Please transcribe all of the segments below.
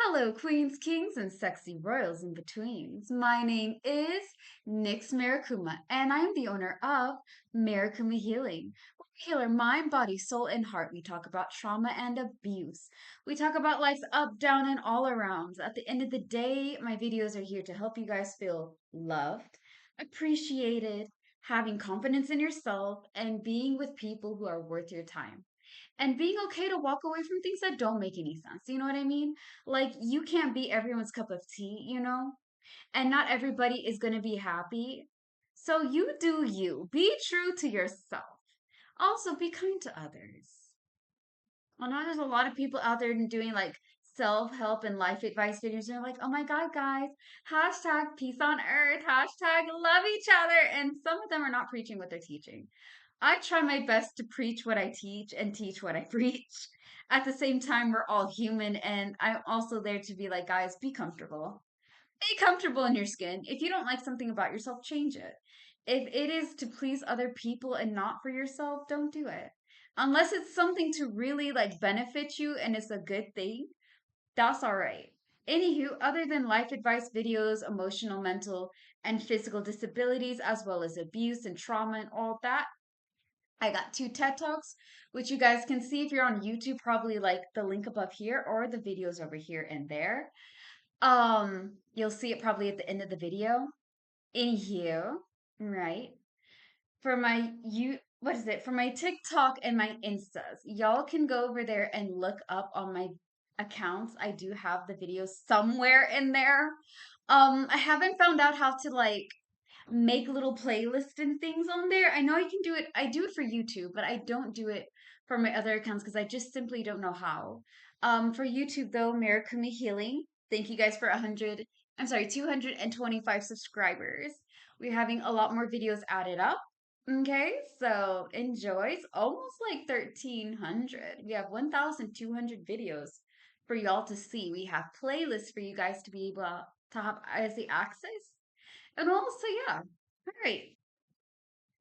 Hello, queens, kings, and sexy royals in betweens. My name is Nyx Marikuma, and I am the owner of Marikuma Healing. We heal our mind, body, soul, and heart. We talk about trauma and abuse. We talk about life's up, down, and all arounds. At the end of the day, my videos are here to help you guys feel loved, appreciated, having confidence in yourself, and being with people who are worth your time and being okay to walk away from things that don't make any sense. You know what I mean? Like, you can't be everyone's cup of tea, and not everybody is going to be happy. So, you do you. Be true to yourself. Also, be kind to others. I know there's a lot of people out there doing like self help and life advice videos. And they're like, oh my God, guys, hashtag peace on earth, hashtag love each other. And some of them are not preaching what they're teaching. I try my best to preach what I teach and teach what I preach. At the same time, we're all human, and I'm also there to be like, guys, be comfortable. Be comfortable in your skin. If you don't like something about yourself, change it. If it is to please other people and not for yourself, don't do it. Unless it's something to really like benefit you and it's a good thing, that's all right. Anywho, other than life advice videos, emotional, mental, and physical disabilities, as well as abuse and trauma and all that, I got two TED Talks, which you guys can see if you're on YouTube, probably like the link above here or the videos over here and there. You'll see it probably at the end of the video. In here, right? For my what is it? For my TikTok and my Instas, y'all can go over there and look up on my accounts. I do have the videos somewhere in there. I haven't found out how to like make little playlists and things on there. I know I can do it. I do it for YouTube, but I don't do it for my other accounts because I just simply don't know how. For YouTube though, Marikumi Healing. Thank you guys for 100. I'm sorry, 225 subscribers. We're having a lot more videos added up. Okay, so enjoy. It's almost like 1,300. We have 1,200 videos for y'all to see. We have playlists for you guys to be able to have as the access. And also, yeah. All right.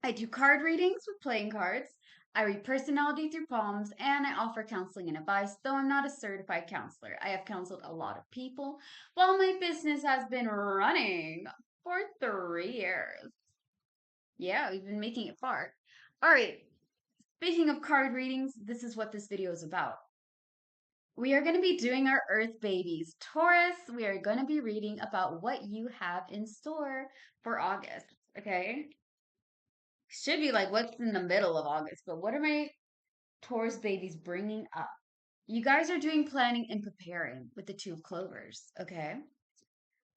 I do card readings with playing cards. I read personality through palms, and I offer counseling and advice, though I'm not a certified counselor. I have counseled a lot of people while my business has been running for 3 years. Yeah, we've been making it far. All right. Speaking of card readings, this is what this video is about. We are going to be doing our Earth babies. Taurus, we are going to be reading about what you have in store for August. Okay. Should be like what's in the middle of August, but what are my Taurus babies bringing up? You guys are doing planning and preparing with the Two of Clovers. Okay.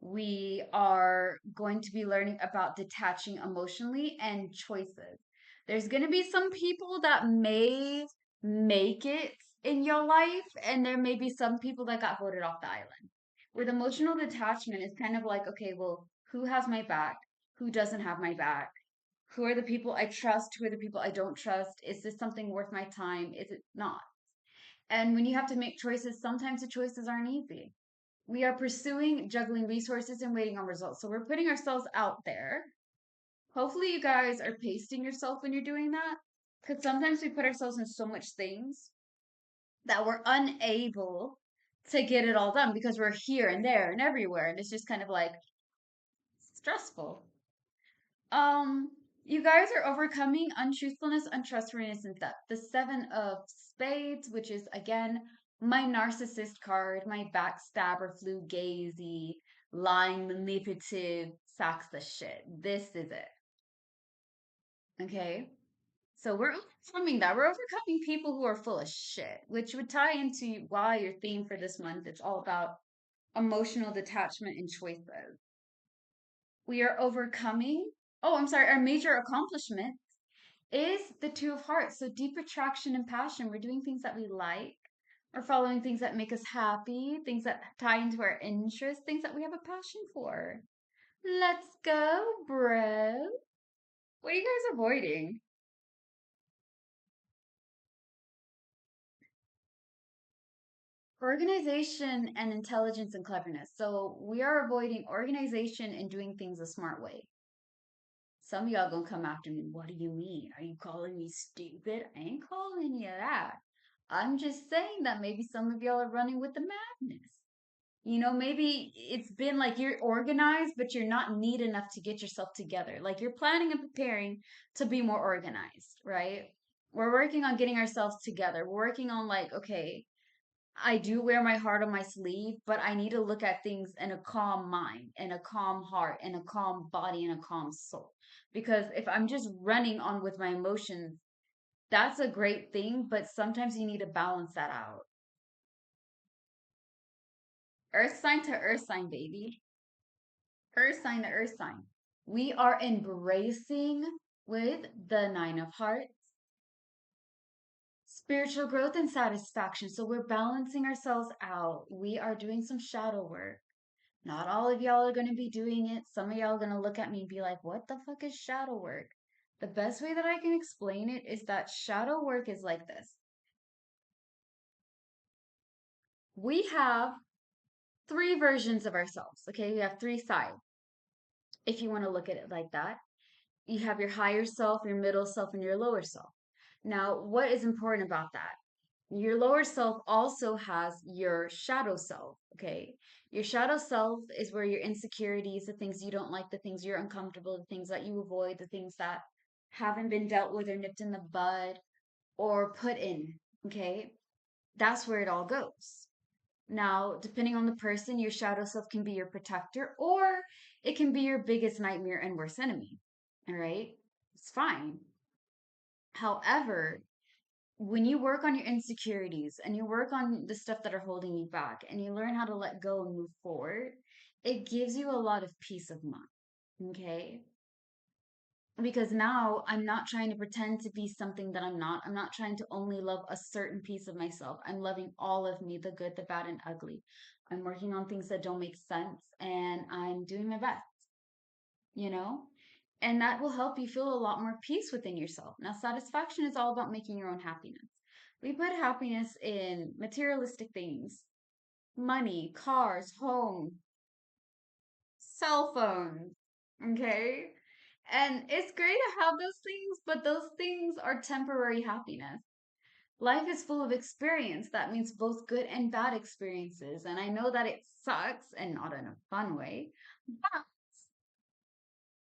We are going to be learning about detaching emotionally and choices. There's going to be some people that may make it in your life, and there may be some people that got voted off the island. With emotional detachment, it's kind of like, okay, well, who has my back? Who doesn't have my back? Who are the people I trust? Who are the people I don't trust? Is this something worth my time? Is it not? And when you have to make choices, sometimes the choices aren't easy. We are pursuing, juggling resources, and waiting on results. So we're putting ourselves out there. Hopefully, you guys are pacing yourself when you're doing that. Because sometimes we put ourselves in so much things that we're unable to get it all done because we're here and there and everywhere. And it's just kind of like stressful. You guys are overcoming untruthfulness, untrustworthiness, and theft. The Seven of Spades, which is again my narcissist card, my backstabber, flu gazy, lying, manipulative, sacks the shit. This is it. Okay. So we're overcoming that. We're overcoming people who are full of shit, which would tie into why your theme for this month. It's all about emotional detachment and choices. We are overcoming. Oh, I'm sorry. Our major accomplishment is the Two of Hearts. So deep attraction and passion. We're doing things that we like. We're following things that make us happy, things that tie into our interests, things that we have a passion for. Let's go, bro. What are you guys avoiding? Organization and intelligence and cleverness. So we are avoiding organization and doing things a smart way. Some of y'all gonna come after me. What do you mean? Are you calling me stupid? I ain't calling you that. I'm just saying that maybe some of y'all are running with the madness. Maybe it's been like you're organized, but you're not neat enough to get yourself together. Like you're planning and preparing to be more organized, right? We're working on getting ourselves together. We're working on like, okay, I do wear my heart on my sleeve, but I need to look at things in a calm mind, in a calm heart, in a calm body, in a calm soul. Because if I'm just running on with my emotions, that's a great thing, but sometimes you need to balance that out. Earth sign to earth sign, baby. Earth sign to earth sign. We are embracing with the Nine of Hearts spiritual growth and satisfaction. So we're balancing ourselves out. We are doing some shadow work. Not all of y'all are going to be doing it. Some of y'all are going to look at me and be like, what the fuck is shadow work? The best way that I can explain it is that shadow work is like this. We have three versions of ourselves, okay? We have three sides, if you want to look at it like that. You have your higher self, your middle self, and your lower self. Now, what is important about that? Your lower self also has your shadow self, okay? Your shadow self is where your insecurities, the things you don't like, the things you're uncomfortable, the things that you avoid, the things that haven't been dealt with or nipped in the bud or put in, okay? That's where it all goes. Now, depending on the person, your shadow self can be your protector or it can be your biggest nightmare and worst enemy, all right? It's fine. However, when you work on your insecurities and you work on the stuff that are holding you back and you learn how to let go and move forward, it gives you a lot of peace of mind. Okay. Because now I'm not trying to pretend to be something that I'm not. I'm not trying to only love a certain piece of myself. I'm loving all of me, the good, the bad, and ugly. I'm working on things that don't make sense and I'm doing my best, you know? And that will help you feel a lot more peace within yourself. Now, satisfaction is all about making your own happiness. We put happiness in materialistic things, money, cars, home, cell phones, okay? And it's great to have those things, but those things are temporary happiness. Life is full of experience. That means both good and bad experiences. And I know that it sucks and not in a fun way, but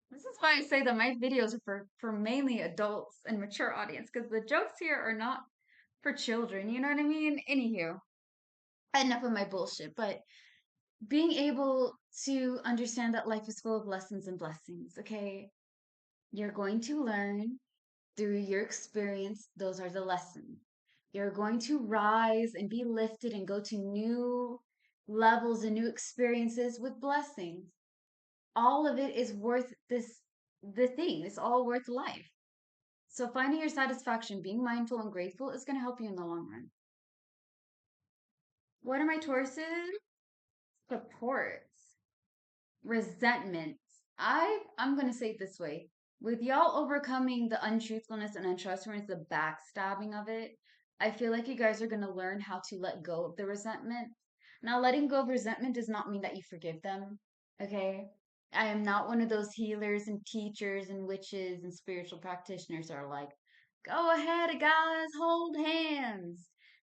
this is why I say that my videos are for mainly adults and mature audience because the jokes here are not for children. You know what I mean? Anywho, enough of my bullshit. But being able to understand that life is full of lessons and blessings, okay? You're going to learn through your experience. Those are the lessons. You're going to rise and be lifted and go to new levels and new experiences with blessings. All of it is worth the thing. It's all worth life. So finding your satisfaction, being mindful and grateful is going to help you in the long run. What are my Tauruses? Supports, resentments. I'm going to say it this way. With y'all overcoming the untruthfulness and untrustworthiness, the backstabbing of it, I feel like you guys are going to learn how to let go of the resentment. Now, letting go of resentment does not mean that you forgive them. Okay. I am not one of those healers and teachers and witches and spiritual practitioners that are like, go ahead, guys, hold hands,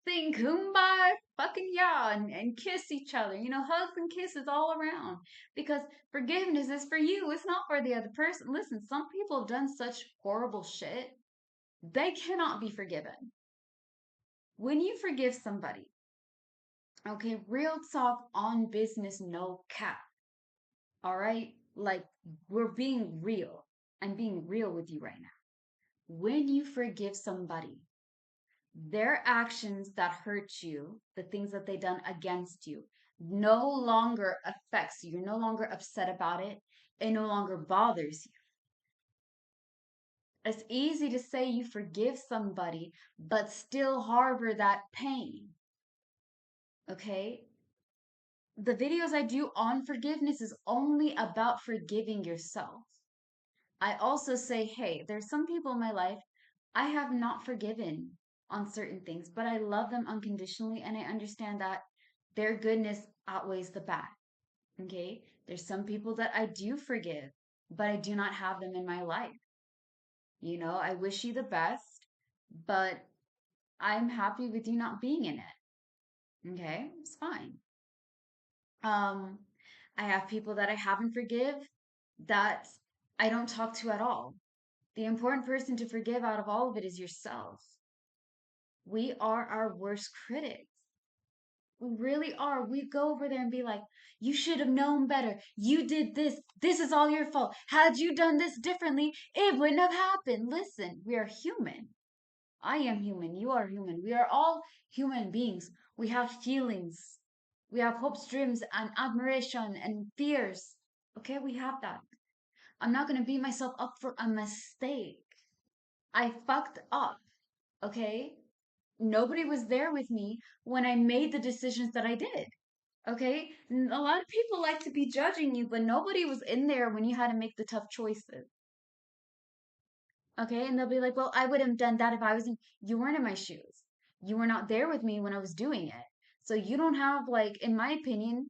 sing kumbaya, fucking yeah, and kiss each other. Hugs and kisses all around. Because forgiveness is for you, it's not for the other person. Listen, some people have done such horrible shit, they cannot be forgiven. When you forgive somebody, okay, real talk on business, no cap. All right? Like, we're being real. I'm being real with you right now. When you forgive somebody, their actions that hurt you, the things that they done against you, no longer affects you. You're no longer upset about it. It no longer bothers you. It's easy to say you forgive somebody, but still harbor that pain. Okay? The videos I do on forgiveness is only about forgiving yourself. I also say, hey, there's some people in my life I have not forgiven on certain things, but I love them unconditionally and I understand that their goodness outweighs the bad. Okay? There's some people that I do forgive, but I do not have them in my life. I wish you the best, but I'm happy with you not being in it. Okay? It's fine. Um, I have people that I haven't forgive that I don't talk to at all. The important person to forgive out of all of it is yourself. We are our worst critics. We really are. We go over there and be like, you should have known better. You did this. This is all your fault. Had you done this differently, it wouldn't have happened. Listen, we are human. I am human. You are human. We are all human beings. We have feelings. We have hopes, dreams, and admiration and fears. Okay, we have that. I'm not going to beat myself up for a mistake. I fucked up. Okay? Nobody was there with me when I made the decisions that I did. Okay? A lot of people like to be judging you, but nobody was in there when you had to make the tough choices. Okay? And they'll be like, well, I would have done that if I was in, you weren't in my shoes. You were not there with me when I was doing it. So you don't have, like, in my opinion,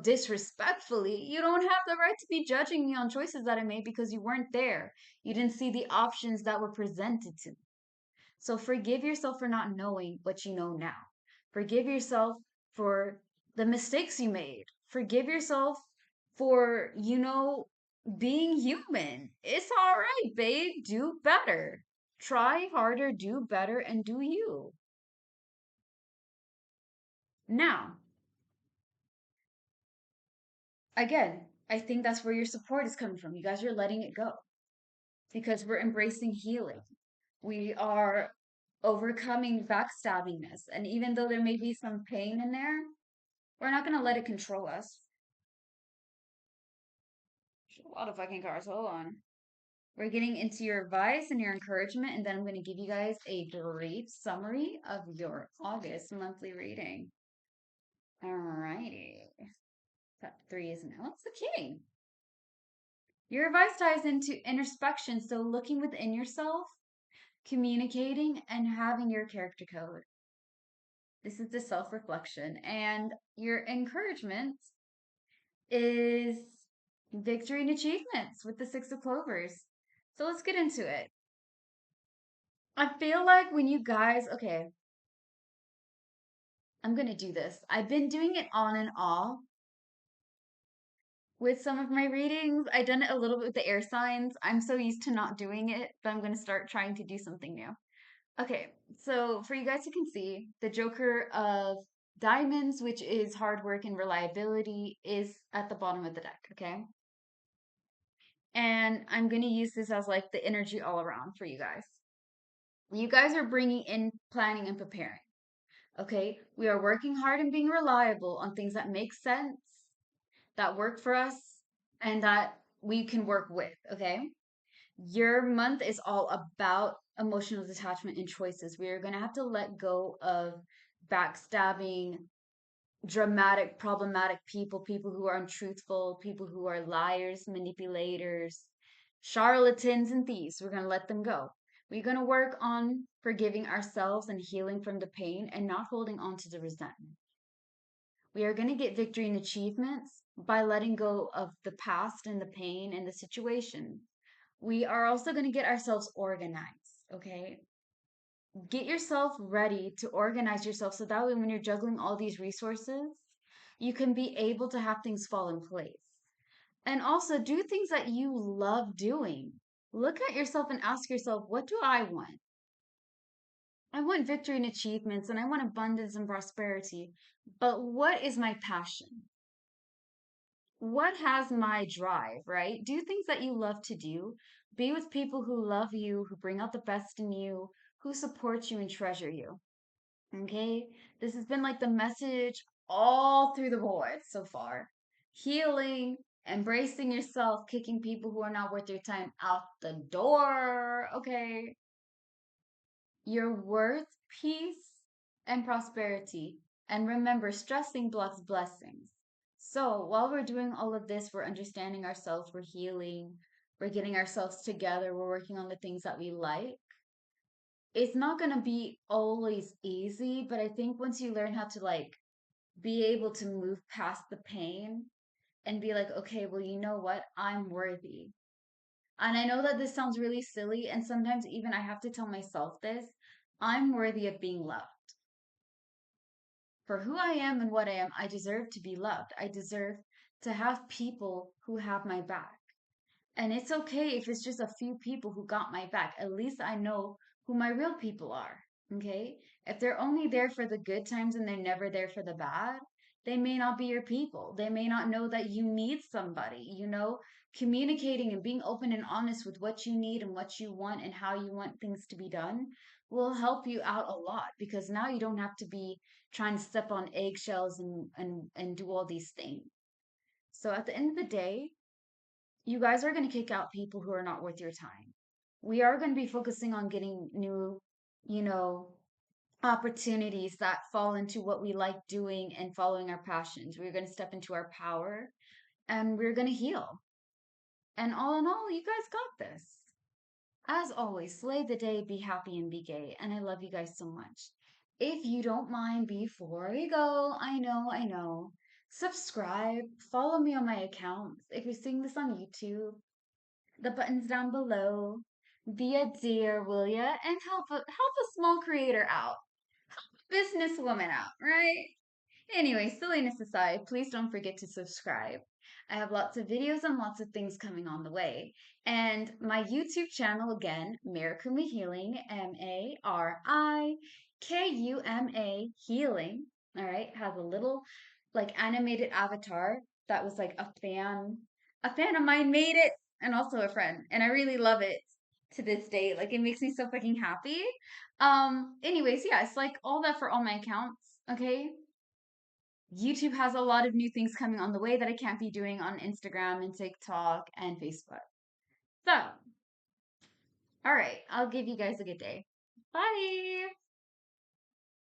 disrespectfully, you don't have the right to be judging me on choices that I made because you weren't there. You didn't see the options that were presented to me. So forgive yourself for not knowing what you know now. Forgive yourself for the mistakes you made. Forgive yourself for, being human. It's all right, babe. Do better. Try harder, do better, and do you. Now, again, I think that's where your support is coming from. You guys are letting it go because we're embracing healing. We are overcoming backstabbingness. And even though there may be some pain in there, we're not going to let it control us. A lot of fucking cars. Hold on. We're getting into your advice and your encouragement, and then I'm going to give you guys a brief summary of your August monthly reading. Alrighty. Top three is now. It's the king. Your advice ties into introspection, so looking within yourself, communicating, and having your character code. This is the self reflection. And your encouragement is victory and achievements with the Six of Clovers. So let's get into it. I feel like when you guys, okay, I'm going to do this. I've been doing it on and off with some of my readings. I've done it a little bit with the air signs. I'm so used to not doing it, but I'm going to start trying to do something new. Okay, so for you guys, you can see the Joker of Diamonds, which is hard work and reliability, is at the bottom of the deck, okay? And I'm going to use this as like the energy all around for you guys. You guys are bringing in planning and preparing. Okay, we are working hard and being reliable on things that make sense, that work for us, and that we can work with. Okay, your month is all about emotional detachment and choices. We are going to have to let go of backstabbing, dramatic, problematic people, people who are untruthful, people who are liars, manipulators, charlatans, and thieves. We're going to let them go. We're going to work on forgiving ourselves and healing from the pain and not holding on to the resentment. We are going to get victory and achievements by letting go of the past and the pain and the situation. We are also going to get ourselves organized, okay? Get yourself ready to organize yourself so that way when you're juggling all these resources, you can be able to have things fall in place. And also do things that you love doing. Look at yourself and ask yourself, what do I want? I want victory and achievements and I want abundance and prosperity. But what is my passion? What has my drive, right? Do things that you love to do. Be with people who love you, who bring out the best in you, who support you and treasure you. Okay? This has been like the message all through the board so far. Healing, embracing yourself, kicking people who are not worth your time out the door. Okay? Your worth, peace, and prosperity. And remember, stressing blocks blessings. So while we're doing all of this, we're understanding ourselves, we're healing, we're getting ourselves together, we're working on the things that we like. It's not going to be always easy, but I think once you learn how to like be able to move past the pain and be like, okay, well, you know what? I'm worthy. And I know that this sounds really silly, and sometimes even I have to tell myself this. I'm worthy of being loved. For who I am and what I am, I deserve to be loved. I deserve to have people who have my back. And it's okay if it's just a few people who got my back. At least I know who my real people are. Okay? If they're only there for the good times and they're never there for the bad, they may not be your people. They may not know that you need somebody. Communicating and being open and honest with what you need and what you want and how you want things to be done will help you out a lot, because now you don't have to be trying to step on eggshells and do all these things. So at the end of the day, you guys are going to kick out people who are not worth your time. We are going to be focusing on getting new, you know, opportunities that fall into what we like doing and following our passions. We're going to step into our power and we're going to heal. And all in all, you guys got this. As always, slay the day, be happy, and be gay. And I love you guys so much. If you don't mind, before we go, I know, subscribe, follow me on my accounts. If you're seeing this on YouTube, the buttons down below. Be a dear, will ya? And help a small creator out, businesswoman out, right? Anyway, silliness aside, please don't forget to subscribe. I have lots of videos and lots of things coming on the way. And my YouTube channel again, Marikuma Healing, Marikuma Healing, all right, has a little like animated avatar that was like a fan of mine made it, and also a friend. And I really love it to this day. Like, it makes me so fucking happy. Anyways, yeah, it's like all that for all my accounts, okay? YouTube has a lot of new things coming on the way that I can't be doing on Instagram and TikTok and Facebook. So, all right, I'll give you guys a good day. Bye.